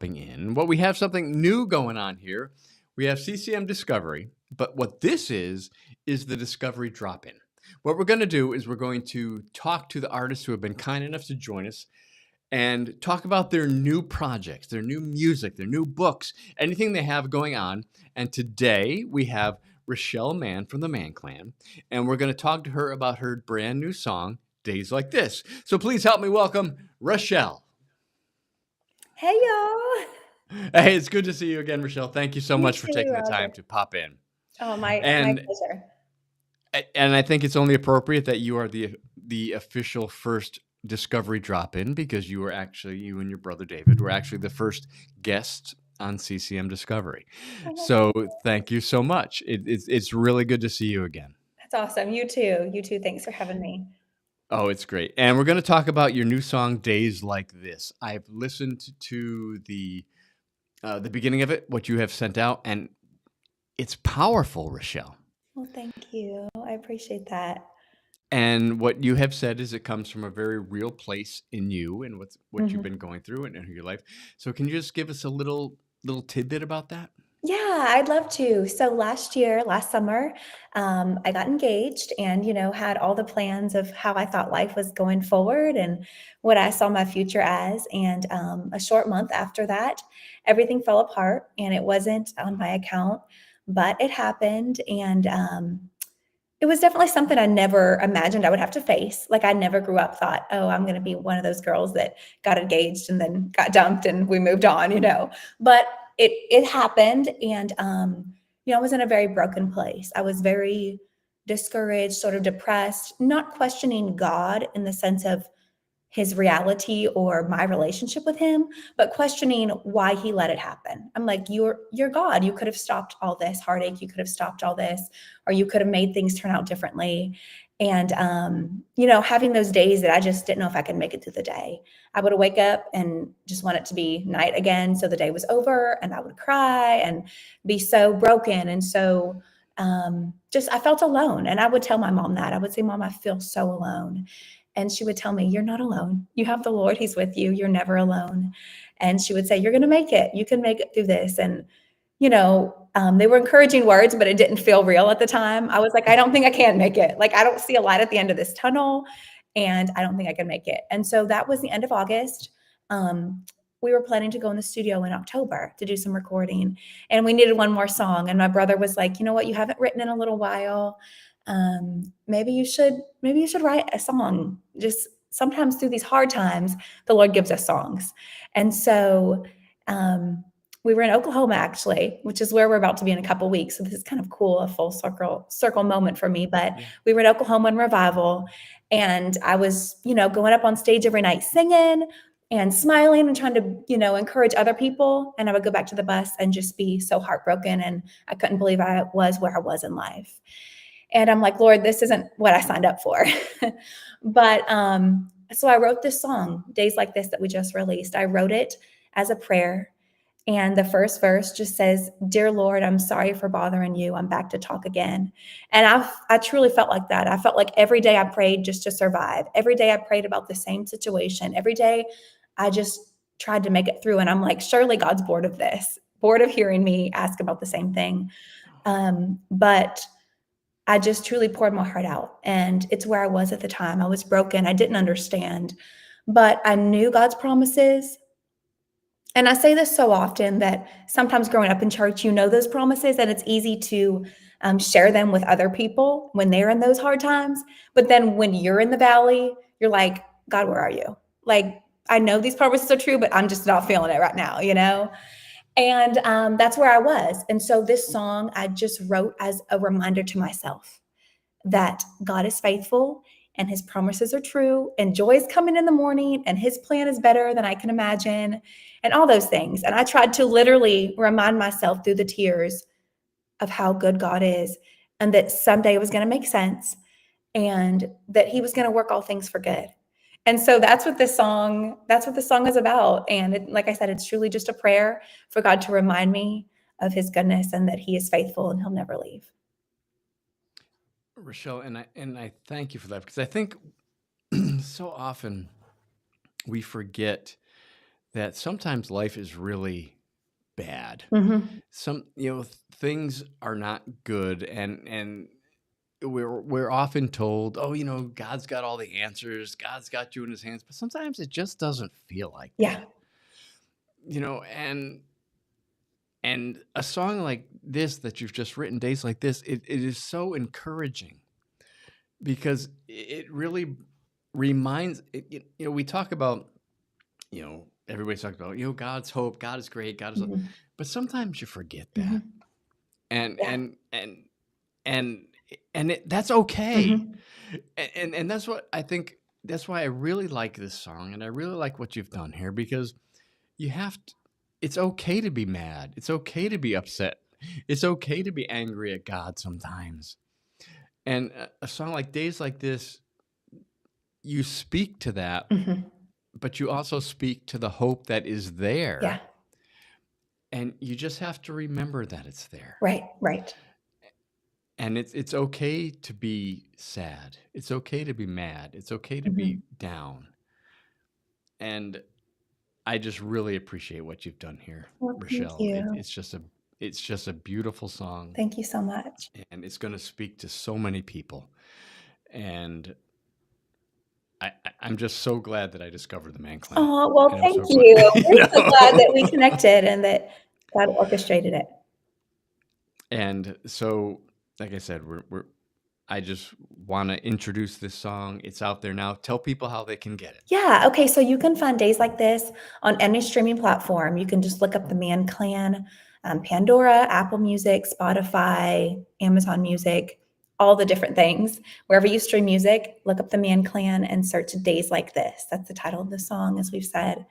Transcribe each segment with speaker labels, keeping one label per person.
Speaker 1: popping in. Well, we have something new going on here. We have CCM Discovery, but what this is the Discovery Drop In. What we're going to do is we're going to talk to the artists who have been kind enough to join us and talk about their new projects, their new music, their new books, anything they have going on. And today we have Rochelle Mann from the Mann Clan, and we're going to talk to her about her brand new song, Days Like This. So please help me welcome Rochelle.
Speaker 2: Hey y'all.
Speaker 1: Hey, it's good to see you again, Rochelle. Thank you so
Speaker 2: You
Speaker 1: much for
Speaker 2: too,
Speaker 1: taking the time
Speaker 2: Roger.
Speaker 1: to pop in.
Speaker 2: Oh, my
Speaker 1: And
Speaker 2: pleasure.
Speaker 1: and I think it's only appropriate that you are the official first Discovery drop-in because you and your brother David were actually the first guests on CCM Discovery.
Speaker 2: Oh,
Speaker 1: So thank you so much. It's really good to see you again.
Speaker 2: that's awesome. You too. You too. Thanks for having me.
Speaker 1: Oh, it's great. And we're going to talk about your new song, Days Like This. I've listened to the beginning of it, what you have sent out, and it's powerful, Rochelle.
Speaker 2: Well, thank you. I appreciate that.
Speaker 1: And what you have said is it comes from a very real place in you and what you've
Speaker 2: Mhm.
Speaker 1: been going through and in your life. So can you just give us a little tidbit about that?
Speaker 2: Yeah, I'd love to. So last summer, I got engaged and, had all the plans of how I thought life was going forward and what I saw my future as. And a short month after that, everything fell apart and it wasn't on my account, but it happened. And it was definitely something I never imagined I would have to face. Like I never grew up thought, "Oh, I'm gonna be one of those girls that got engaged and then got dumped and we moved on." But it happened and I was in a very broken place. I was very discouraged, sort of depressed, not questioning God in the sense of his reality or my relationship with him, but questioning why he let it happen. I'm like, you're God. You could have stopped all this heartache. You could have stopped all this, or you could have made things turn out differently. And having those days that I just didn't know if I could make it through the day. I would wake up and just want it to be night again, so the day was over, and I would cry and be so broken and so just I felt alone. And I would tell my mom that I would say, "Mom, I feel so alone." And she would tell me, "You're not alone. You have the Lord. He's with you. You're never alone." And she would say, "You're going to make it. You can make it through this." And, they were encouraging words, but it didn't feel real at the time. I was like, I don't think I can make it. Like, I don't see a light at the end of this tunnel, and I don't think I can make it. And so that was the end of August. We were planning to go in the studio in October to do some recording, and we needed one more song. And my brother was like, "You know what? You haven't written in a little while. Maybe you should write a song. Just sometimes through these hard times the Lord gives us songs." And so we were in Oklahoma, actually, which is where we're about to be in a couple weeks. So this is kind of cool, a full circle moment for me. But
Speaker 1: Yeah.
Speaker 2: we were in Oklahoma in revival, and I was going up on stage every night singing and smiling and trying to encourage other people. And I would go back to the bus and just be so heartbroken, and I couldn't believe I was where I was in life. And I'm like, "Lord, this isn't what I signed up for." But so I wrote this song, Days Like This, that we just released. I wrote it as a prayer. And the first verse just says, "Dear Lord, I'm sorry for bothering you. I'm back to talk again." And I truly felt like that. I felt like every day I prayed just to survive. Every day I prayed about the same situation. Every day I just tried to make it through. And I'm like, surely God's bored of this, bored of hearing me ask about the same thing. But I just truly poured my heart out. And it's where I was at the time. I was broken. I didn't understand, but I knew God's promises. And I say this so often that sometimes growing up in church, those promises, and it's easy to share them with other people when they're in those hard times. But then when you're in the valley, you're like, "God, where are you?" Like, I know these promises are true, but I'm just not feeling it right now. And that's where I was. And so this song I just wrote as a reminder to myself that God is faithful and his promises are true, and joy is coming in the morning, and his plan is better than I can imagine, and all those things. And I tried to literally remind myself through the tears of how good God is, and that someday it was going to make sense, and that he was going to work all things for good. And so that's what the song is about. And like I said, it's truly just a prayer for God to remind me of his goodness and that he is faithful and he'll never leave.
Speaker 1: Rochelle, and I thank you for that because I think so often we forget that sometimes life is really bad.
Speaker 2: Mhm.
Speaker 1: Some, things are not good, and we're often told, "Oh, God's got all the answers. God's got you in his hands." But sometimes it just doesn't feel like
Speaker 2: Yeah.
Speaker 1: that. And a song like this that you've just written, Days Like This, it is so encouraging because it really reminds we talk about, everybody's talking about, God's hope, God is great, God is love.
Speaker 2: Mhm.
Speaker 1: But sometimes you forget that.
Speaker 2: Mhm.
Speaker 1: And
Speaker 2: Yeah.
Speaker 1: and that's okay.
Speaker 2: Mhm.
Speaker 1: And that's what I think. That's why I really like this song, and I really like what you've done here, because you have to, it's okay to be mad. It's okay to be upset. It's okay to be angry at God sometimes. And a song like Days Like This, you speak to that,
Speaker 2: Mhm.
Speaker 1: but you also speak to the hope that is
Speaker 2: Yeah.
Speaker 1: there. And you just have to remember that it's there.
Speaker 2: Right, right.
Speaker 1: And it's okay to be sad. It's okay to be mad. It's okay to be
Speaker 2: Mhm.
Speaker 1: down. And I just really appreciate what you've done here,
Speaker 2: Well, thank
Speaker 1: Rochelle.
Speaker 2: you.
Speaker 1: It's just a beautiful song,
Speaker 2: Thank you so much.
Speaker 1: and it's going to speak to so many people. And I'm just so glad that I discovered the Man Clan,
Speaker 2: Oh, well,
Speaker 1: and I'm
Speaker 2: thank
Speaker 1: so glad,
Speaker 2: you. We're so glad that we connected and that God orchestrated it.
Speaker 1: And so, like I said, I just want to introduce this song. It's out there now. Tell people how they can get it.
Speaker 2: Yeah, okay, so you can find Days Like This on any streaming platform. You can just look up the Man Clan, Pandora, Apple Music, Spotify, Amazon Music, all the different things. Wherever you stream music, look up the Man Clan and search Days Like This. That's the title of the song, as we've said.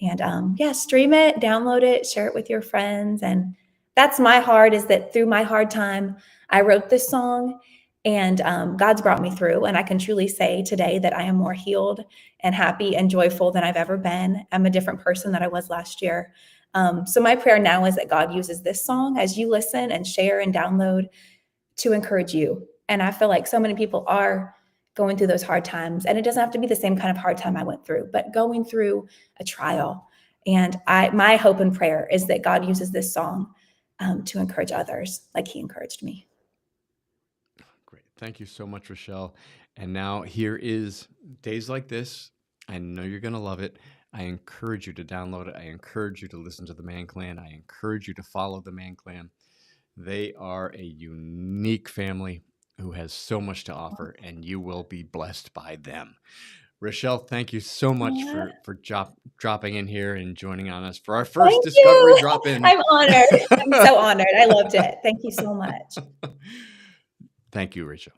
Speaker 2: And yeah, stream it, download it, share it with your friends. And that's my heart, is that through my hard time, I wrote this song, and God's brought me through. And I can truly say today that I am more healed and happy and joyful than I've ever been. I'm a different person than I was last year. So my prayer now is that God uses this song as you listen and share and download to encourage you. And I feel like so many people are going through those hard times, and it doesn't have to be the same kind of hard time I went through, but going through a trial. And my hope and prayer is that God uses this song to encourage others like he encouraged me.
Speaker 1: Great. Thank you so much, Rochelle. And now here is Days Like This. I know you're going to love it. I encourage you to download it. I encourage you to listen to the Man Clan. I encourage you to follow the Man Clan. They are a unique family who has so much to offer, and you will be blessed by them. Rochelle, thank you so much for dropping in here and joining on us for our first
Speaker 2: Thank
Speaker 1: Discovery
Speaker 2: you.
Speaker 1: drop-in.
Speaker 2: I'm honored. I'm so honored. I loved it. Thank you so much.
Speaker 1: Thank you, Rachel.